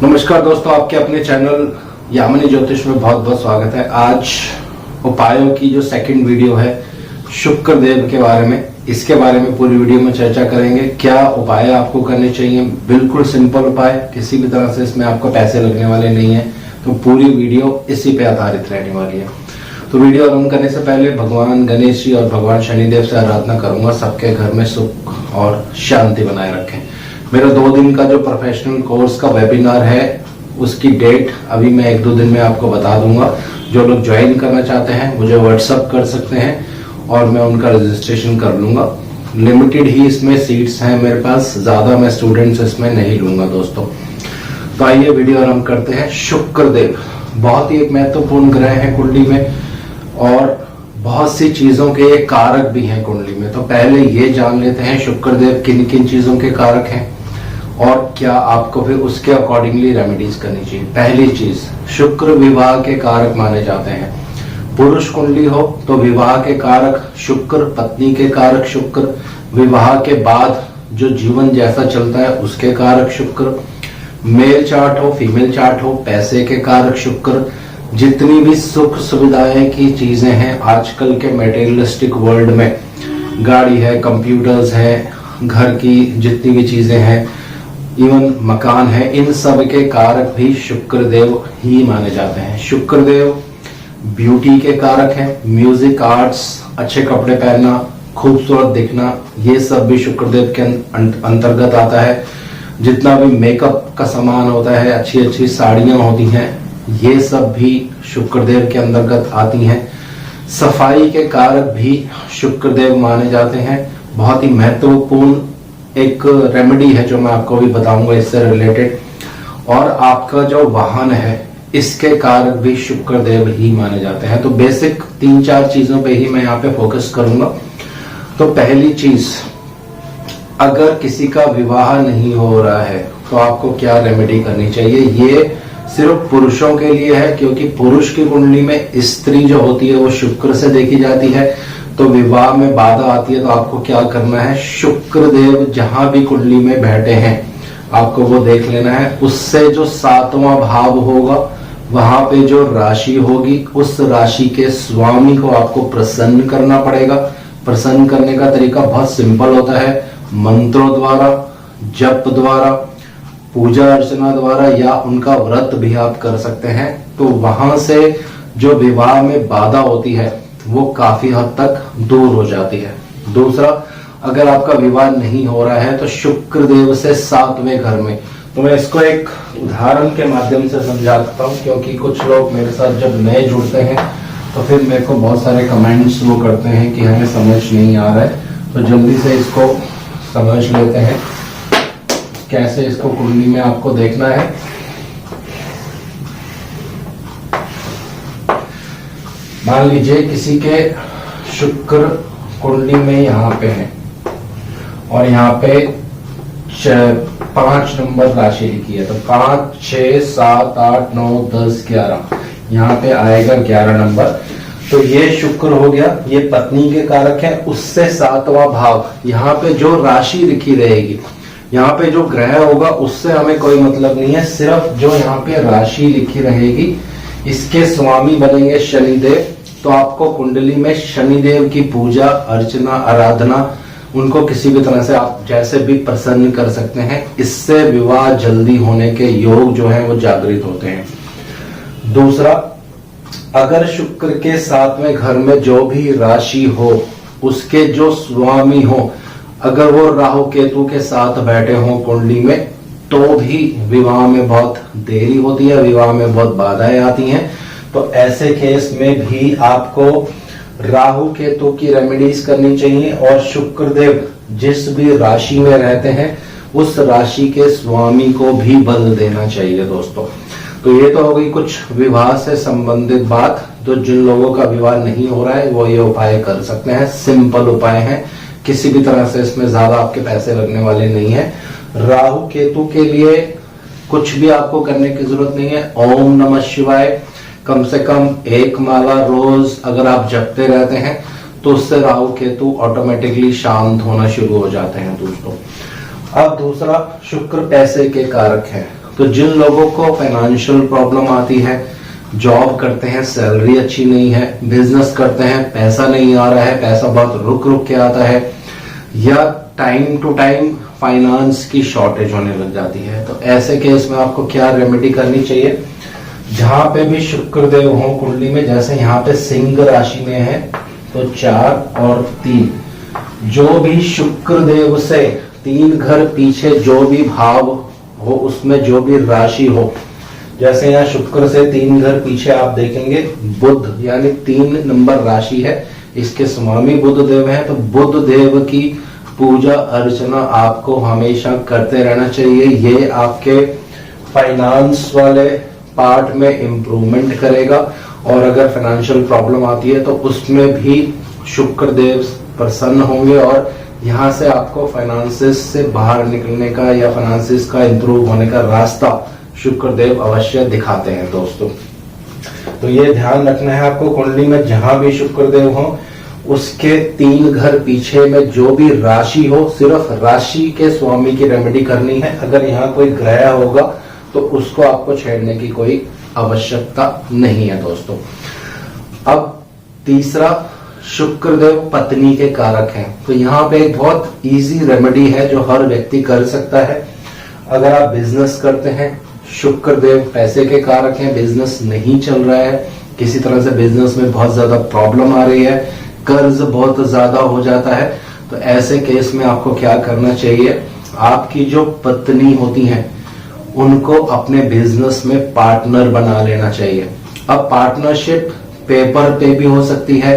नमस्कार दोस्तों, आपके अपने चैनल यामिनी ज्योतिष में बहुत बहुत स्वागत है। आज उपायों की जो सेकंड वीडियो है शुक्र देव के बारे में, इसके बारे में पूरी वीडियो में चर्चा करेंगे। क्या उपाय आपको करने चाहिए, बिल्कुल सिंपल उपाय, किसी भी तरह से इसमें आपको पैसे लगने वाले नहीं है। तो पूरी वीडियो इसी पे आधारित रहने वाली है। तो वीडियो आरंभ करने से पहले भगवान गणेश जी और भगवान शनिदेव से आराधना करूंगा सबके घर में सुख और शांति बनाए रखें। मेरा 2 दिन का जो प्रोफेशनल कोर्स का वेबिनार है उसकी डेट अभी मैं 1-2 दिन में आपको बता दूंगा। जो लोग ज्वाइन करना चाहते हैं मुझे व्हाट्सअप कर सकते हैं और मैं उनका रजिस्ट्रेशन कर लूंगा। लिमिटेड ही इसमें सीट्स हैं मेरे पास, ज्यादा मैं स्टूडेंट्स इसमें नहीं लूंगा दोस्तों। तो आइए वीडियो आरंभ करते हैं। शुक्र देव बहुत ही एक महत्वपूर्ण ग्रह है कुंडली में और बहुत सी चीजों के कारक भी हैं कुंडली में। तो पहले ये जान लेते हैं शुक्र देव किन किन चीजों के कारक हैं और क्या आपको फिर उसके अकॉर्डिंगली रेमेडीज करनी चाहिए। पहली चीज, शुक्र विवाह के कारक माने जाते हैं। पुरुष कुंडली हो तो विवाह के कारक शुक्र, पत्नी के कारक शुक्र, विवाह के बाद जो जीवन जैसा चलता है उसके कारक शुक्र, मेल चार्ट हो फीमेल चार्ट हो पैसे के कारक शुक्र, जितनी भी सुख सुविधाएं की चीजें हैं आजकल के मटेरियलिस्टिक वर्ल्ड में, गाड़ी है, कंप्यूटर्स है, घर की जितनी भी चीजें हैं, इवन मकान है, इन सब के कारक भी शुक्रदेव ही माने जाते हैं। शुक्रदेव ब्यूटी के कारक हैं। म्यूजिक, आर्ट्स, अच्छे कपड़े पहनना, खूबसूरत दिखना, ये सब भी शुक्रदेव के अंतर्गत आता है। जितना भी मेकअप का सामान होता है, अच्छी अच्छी साड़ियां होती हैं, ये सब भी शुक्रदेव के अंतर्गत आती हैं। सफाई के कारक भी शुक्रदेव माने जाते हैं। बहुत ही महत्वपूर्ण एक रेमेडी है जो मैं आपको भी बताऊंगा इससे रिलेटेड। और आपका जो वाहन है इसके कारक भी शुक्रदेव ही माने जाते हैं। तो बेसिक 3-4 चीजों पे ही मैं यहाँ पे फोकस करूंगा। तो पहली चीज, अगर किसी का विवाह नहीं हो रहा है तो आपको क्या रेमेडी करनी चाहिए। ये सिर्फ पुरुषों के लिए है क्योंकि पुरुष की कुंडली में स्त्री जो होती है वो शुक्र से देखी जाती है। तो विवाह में बाधा आती है तो आपको क्या करना है, शुक्रदेव जहां भी कुंडली में बैठे हैं आपको वो देख लेना है। उससे जो 7वां भाव होगा वहां पे जो राशि होगी उस राशि के स्वामी को आपको प्रसन्न करना पड़ेगा। प्रसन्न करने का तरीका बहुत सिंपल होता है, मंत्रों द्वारा, जप द्वारा, पूजा अर्चना द्वारा या उनका व्रत भी आप कर सकते हैं। तो वहां से जो विवाह में बाधा होती है वो काफी हद तक दूर हो जाती है। दूसरा, अगर आपका विवाह नहीं हो रहा है तो शुक्रदेव से 7वें घर में, तो मैं इसको एक उदाहरण के माध्यम से समझाता हूँ क्योंकि कुछ लोग मेरे साथ जब नए जुड़ते हैं तो फिर मेरे को बहुत सारे कमेंट्स वो करते हैं कि हमें समझ नहीं आ रहा है। तो जल्दी से इसको समझ लेते हैं कैसे इसको कुंडली में आपको देखना है। मान लीजिए किसी के शुक्र कुंडली में यहाँ पे है और यहाँ पे 5 नंबर राशि लिखी है। तो 5, 6, 7, 8, 9, 10, 11, यहाँ पे आएगा 11 नंबर। तो ये शुक्र हो गया, ये पत्नी के कारक है। उससे 7वां भाव, यहाँ पे जो राशि लिखी रहेगी, यहाँ पे जो ग्रह होगा उससे हमें कोई मतलब नहीं है। सिर्फ जो यहाँ पे राशि लिखी रहेगी इसके स्वामी बनेंगे शनिदेव। तो आपको कुंडली में शनिदेव की पूजा अर्चना आराधना, उनको किसी भी तरह से आप जैसे भी प्रसन्न कर सकते हैं। इससे विवाह जल्दी होने के योग जो है वो जागृत होते हैं। दूसरा, अगर शुक्र के 7वें घर में जो भी राशि हो उसके जो स्वामी हो, अगर वो राहु केतु के साथ बैठे हो कुंडली में तो भी विवाह में बहुत देरी होती है, विवाह में बहुत बाधाएं आती हैं। तो ऐसे केस में भी आपको राहु केतु की रेमेडीज करनी चाहिए और शुक्रदेव जिस भी राशि में रहते हैं उस राशि के स्वामी को भी बल देना चाहिए दोस्तों। तो ये तो हो गई कुछ विवाह से संबंधित बात। तो जिन लोगों का विवाह नहीं हो रहा है वो ये उपाय कर सकते हैं, सिंपल उपाय हैं, किसी भी तरह से इसमें ज्यादा आपके पैसे लगने वाले नहीं है। राहु केतु के लिए कुछ भी आपको करने की जरूरत नहीं है। ओम नमः शिवाय कम से कम 1 माला रोज अगर आप जपते रहते हैं तो उससे राहु केतु ऑटोमेटिकली शांत होना शुरू हो जाते हैं दोस्तों। अब दूसरा, शुक्र पैसे के कारक है तो जिन लोगों को फाइनेंशियल प्रॉब्लम आती है, जॉब करते हैं सैलरी अच्छी नहीं है, बिजनेस करते हैं पैसा नहीं आ रहा है, पैसा बहुत रुक रुक के आता है, या टाइम टू टाइम फाइनेंस की शॉर्टेज होने लग जाती है, तो ऐसे केस में आपको क्या रेमेडी करनी चाहिए? जहां पे भी शुक्र देव हो कुंडली में, जैसे यहाँ पे सिंह राशि में है तो 4 और 3, जो भी शुक्र देव से 3 घर पीछे जो भी भाव हो, उसमें जो भी राशि हो, जैसे यहाँ शुक्र से 3 घर पीछे आप देखेंगे बुध, यानी 3 नंबर राशि है, इसके स्वामी बुध देव है, तो बुध देव की पूजा अर्चना आपको हमेशा करते रहना चाहिए। ये आपके फाइनेंस वाले पार्ट में इम्प्रूवमेंट करेगा, और अगर फाइनेंशियल प्रॉब्लम आती है तो उसमें भी शुक्र देव प्रसन्न होंगे, और यहाँ से आपको फाइनेंसिस से बाहर निकलने का या फाइनेंसिस का इंप्रूव होने का रास्ता शुक्र देव अवश्य दिखाते हैं दोस्तों। तो ये ध्यान रखना है आपको, कुंडली में जहां भी शुक्र देव हो उसके 3 घर पीछे में जो भी राशि हो, सिर्फ राशि के स्वामी की रेमेडी करनी है। अगर यहाँ कोई ग्रह होगा तो उसको आपको छेड़ने की कोई आवश्यकता नहीं है दोस्तों। अब तीसरा, शुक्रदेव पत्नी के कारक हैं, तो यहाँ पे एक बहुत इजी रेमेडी है जो हर व्यक्ति कर सकता है। अगर आप बिजनेस करते हैं, शुक्रदेव पैसे के कारक हैं, बिजनेस नहीं चल रहा है, किसी तरह से बिजनेस में बहुत ज्यादा प्रॉब्लम आ रही है, कर्ज बहुत ज्यादा हो जाता है, तो ऐसे केस में आपको क्या करना चाहिए? आपकी जो पत्नी होती हैं उनको अपने बिजनेस में पार्टनर बना लेना चाहिए। अब पार्टनरशिप पेपर पे भी हो सकती है,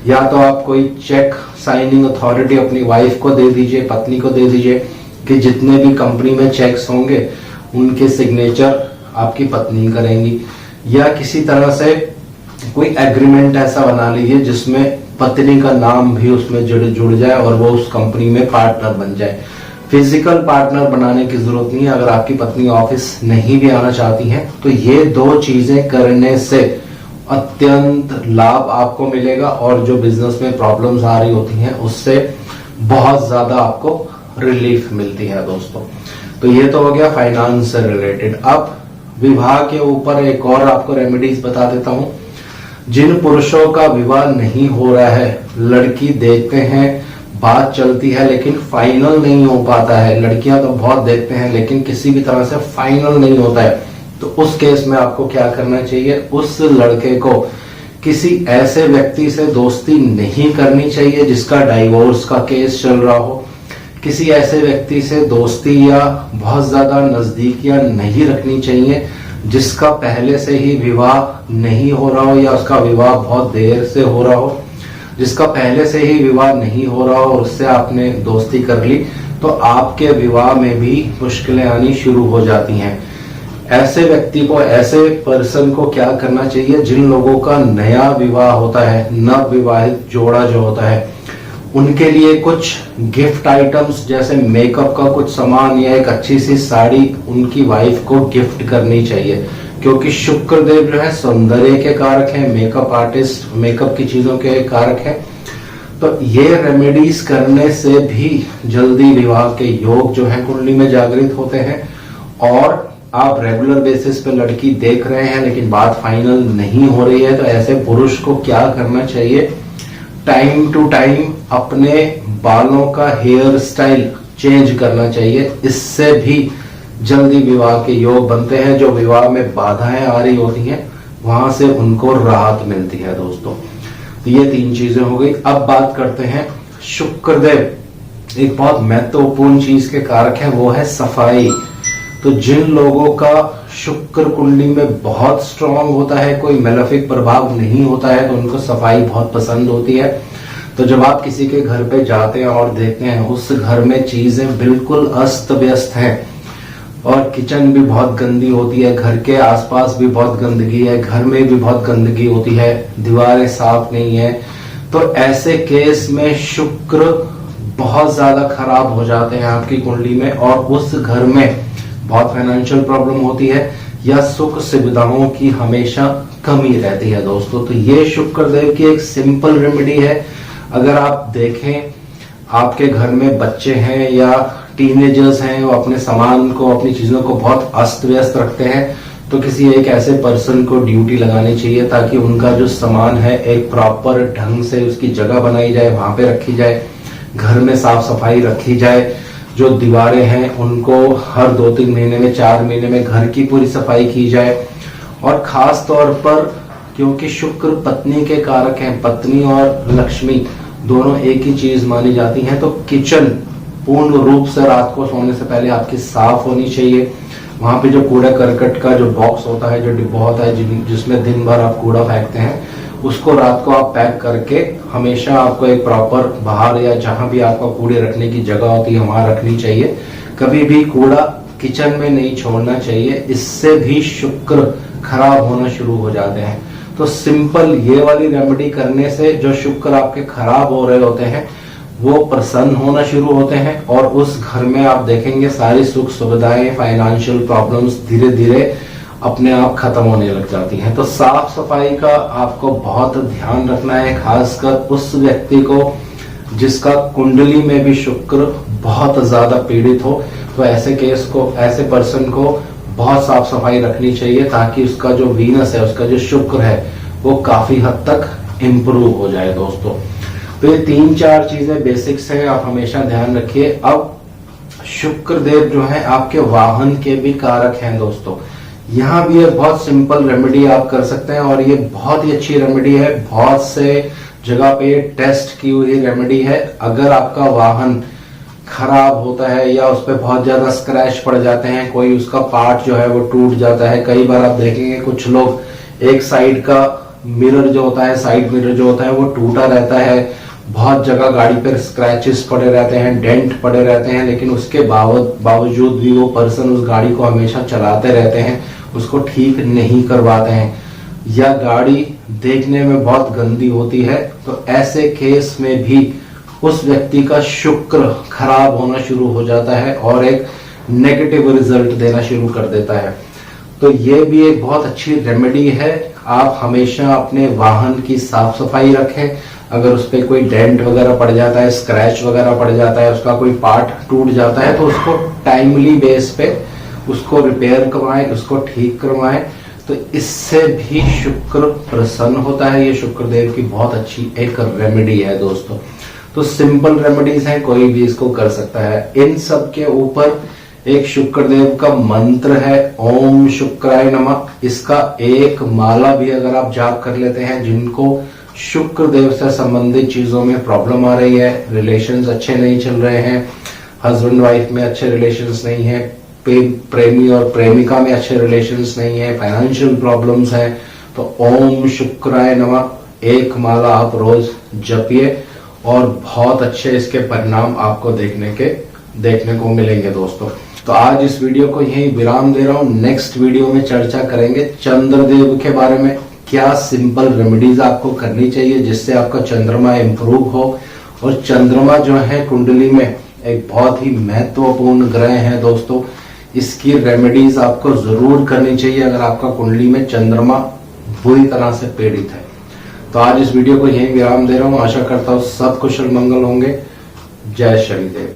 या तो आप कोई चेक साइनिंग अथॉरिटी अपनी वाइफ को दे दीजिए, पत्नी को दे दीजिए, कि जितने भी कंपनी में चेक्स होंगे उनके सिग्नेचर आपकी पत्नी करेंगी, या किसी तरह से कोई एग्रीमेंट ऐसा बना लीजिए जिसमें पत्नी का नाम भी उसमें जुड़ जाए और वो उस कंपनी में पार्टनर बन जाए। फिजिकल पार्टनर बनाने की जरूरत नहीं है। अगर आपकी पत्नी ऑफिस नहीं भी आना चाहती है तो ये 2 चीजें करने से अत्यंत लाभ आपको मिलेगा, और जो बिजनेस में प्रॉब्लम्स आ रही होती हैं उससे बहुत ज्यादा आपको रिलीफ मिलती है दोस्तों। तो ये तो हो गया फाइनेंस से रिलेटेड। अब विवाह के ऊपर एक और आपको रेमेडीज बता देता हूं। जिन पुरुषों का विवाह नहीं हो रहा है, लड़की देखते हैं, बात चलती है लेकिन फाइनल नहीं हो पाता है, लड़कियां तो बहुत देखते हैं लेकिन किसी भी तरह से फाइनल नहीं होता है, तो उस केस में आपको क्या करना चाहिए? उस लड़के को किसी ऐसे व्यक्ति से दोस्ती नहीं करनी चाहिए जिसका डाइवोर्स का केस चल रहा हो, किसी ऐसे व्यक्ति से दोस्ती या बहुत ज्यादा नजदीकियां नहीं रखनी चाहिए जिसका पहले से ही विवाह नहीं हो रहा हो, या उसका विवाह बहुत देर से हो रहा हो। जिसका पहले से ही विवाह नहीं हो रहा हो और उससे आपने दोस्ती कर ली तो आपके विवाह में भी मुश्किलें आनी शुरू हो जाती हैं। ऐसे व्यक्ति को, ऐसे पर्सन को क्या करना चाहिए? जिन लोगों का नया विवाह होता है, नव विवाहित जोड़ा जो होता है, उनके लिए कुछ गिफ्ट आइटम्स जैसे मेकअप का कुछ सामान या एक अच्छी सी साड़ी उनकी वाइफ को गिफ्ट करनी चाहिए, क्योंकि शुक्रदेव जो है सौंदर्य के कारक हैं, मेकअप आर्टिस्ट, मेकअप की चीजों के कारक हैं। तो ये रेमेडीज करने से भी जल्दी विवाह के योग जो है कुंडली में जागृत होते हैं। और आप रेगुलर बेसिस पे लड़की देख रहे हैं लेकिन बात फाइनल नहीं हो रही है, तो ऐसे पुरुष को क्या करना चाहिए? टाइम टू टाइम अपने बालों का हेयर स्टाइल चेंज करना चाहिए, इससे भी जल्दी विवाह के योग बनते हैं। जो विवाह में बाधाएं आ रही होती हैं वहां से उनको राहत मिलती है दोस्तों। तो ये 3 चीजें हो गई। अब बात करते हैं शुक्रदेव एक बहुत महत्वपूर्ण चीज के कारक है, वो है सफाई। तो जिन लोगों का शुक्र कुंडली में बहुत स्ट्रांग होता है, कोई मेलेफिक प्रभाव नहीं होता है, तो उनको सफाई बहुत पसंद होती है। तो जब आप किसी के घर पे जाते हैं और देखते हैं उस घर में चीजें बिल्कुल अस्त व्यस्त हैं और किचन भी बहुत गंदी होती है, घर के आसपास भी बहुत गंदगी है, घर में भी बहुत गंदगी होती है, दीवारें साफ नहीं है, तो ऐसे केस में शुक्र बहुत ज्यादा खराब हो जाते हैं आपकी कुंडली में, और उस घर में बहुत फाइनेंशियल प्रॉब्लम होती है या सुख सुविधाओं की हमेशा कमी रहती है दोस्तों। तो ये शुक्रदेव की एक सिंपल रेमेडी है। अगर आप देखें आपके घर में बच्चे हैं या टीनेजर्स हैं, वो अपने सामान को, अपनी चीजों को बहुत अस्त व्यस्त रखते हैं, तो किसी एक ऐसे पर्सन को ड्यूटी लगानी चाहिए ताकि उनका जो सामान है एक प्रॉपर ढंग से उसकी जगह बनाई जाए, वहां पे रखी जाए, घर में साफ सफाई रखी जाए। जो दीवारें हैं उनको हर 2-3 महीने में, 4 महीने में घर की पूरी सफाई की जाए। और खास तौर पर क्योंकि शुक्र पत्नी के कारक हैं, पत्नी और लक्ष्मी दोनों एक ही चीज मानी जाती हैं, तो किचन पूर्ण रूप से रात को सोने से पहले आपकी साफ होनी चाहिए। वहां पे जो कूड़ा करकट का जो बॉक्स होता है, जो डिब्बा होता है जिसमें दिन भर आप कूड़ा फेंकते हैं, उसको रात को आप पैक करके हमेशा आपको एक प्रॉपर बाहर या जहां भी आपका कूड़े रखने की जगह होती है वहां रखनी चाहिए। कभी भी कूड़ा किचन में नहीं छोड़ना चाहिए, इससे भी शुक्र खराब होना शुरू हो जाते हैं। तो सिंपल ये वाली रेमेडी करने से जो शुक्र आपके खराब हो रहे होते हैं वो प्रसन्न होना शुरू होते हैं, और उस घर में आप देखेंगे सारी सुख सुविधाएं, फाइनेंशियल प्रॉब्लम्स धीरे धीरे अपने आप खत्म होने लग जाती हैं। तो साफ सफाई का आपको बहुत ध्यान रखना है, खासकर उस व्यक्ति को जिसका कुंडली में भी शुक्र बहुत ज्यादा पीड़ित हो। तो ऐसे केस को, ऐसे पर्सन को बहुत साफ सफाई रखनी चाहिए ताकि उसका जो वीनस है, उसका जो शुक्र है, वो काफी हद तक इम्प्रूव हो जाए दोस्तों। तो ये 3-4 चीजें बेसिक्स हैं, आप हमेशा ध्यान रखिए। अब शुक्र देव जो है आपके वाहन के भी कारक हैं दोस्तों। यहाँ भी एक बहुत सिंपल रेमेडी आप कर सकते हैं, और ये बहुत ही अच्छी रेमेडी है, बहुत से जगह पे टेस्ट की हुई रेमेडी है। अगर आपका वाहन खराब होता है या उस पर बहुत ज्यादा स्क्रैच पड़ जाते हैं, कोई उसका पार्ट जो है वो टूट जाता है, कई बार आप देखेंगे कुछ लोग एक साइड का मिरर जो होता है, साइड मिरर जो होता है वो टूटा रहता है, बहुत जगह गाड़ी पर स्क्रैचेस पड़े रहते हैं, डेंट पड़े रहते हैं, लेकिन उसके बावजूद भी वो पर्सन उस गाड़ी को हमेशा चलाते रहते हैं, उसको ठीक नहीं करवाते हैं, या गाड़ी देखने में बहुत गंदी होती है। तो ऐसे केस में भी उस व्यक्ति का शुक्र खराब होना शुरू हो जाता है और एक नेगेटिव रिजल्ट देना शुरू कर देता है। तो ये भी एक बहुत अच्छी रेमेडी है। आप हमेशा अपने वाहन की साफ सफाई रखें। अगर उस पर कोई डेंट वगैरह पड़ जाता है, स्क्रैच वगैरह पड़ जाता है, उसका कोई पार्ट टूट जाता है, तो उसको टाइमली बेस पे उसको रिपेयर करवाएं, उसको ठीक करवाएं। तो इससे भी शुक्र प्रसन्न होता है। ये शुक्र देव की बहुत अच्छी एक रेमेडी है दोस्तों। तो सिंपल रेमेडीज हैं, कोई भी इसको कर सकता है। इन सब के ऊपर एक शुक्रदेव का मंत्र है, ओम शुक्राय नमः। इसका एक माला भी अगर आप जाप कर लेते हैं, जिनको शुक्र देव से संबंधित चीजों में प्रॉब्लम आ रही है, रिलेशंस अच्छे नहीं चल रहे हैं, हस्बैंड वाइफ में अच्छे रिलेशंस नहीं है, प्रेमी और प्रेमिका में अच्छे रिलेशंस नहीं है, फाइनेंशियल प्रॉब्लम्स हैं, तो ओम शुक्राय नमः एक माला आप रोज जपिए और बहुत अच्छे इसके परिणाम आपको देखने को मिलेंगे दोस्तों। तो आज इस वीडियो को यहीं विराम दे रहा हूं। नेक्स्ट वीडियो में चर्चा करेंगे चंद्रदेव के बारे में, क्या सिंपल रेमेडीज आपको करनी चाहिए जिससे आपका चंद्रमा इंप्रूव हो। और चंद्रमा जो है कुंडली में एक बहुत ही महत्वपूर्ण ग्रह है दोस्तों। इसकी रेमेडीज आपको जरूर करनी चाहिए अगर आपका कुंडली में चंद्रमा बुरी तरह से पीड़ित है। तो आज इस वीडियो को यहीं विराम दे रहा हूं। आशा करता हूं सब कुशल मंगल होंगे। जय शनिदेव।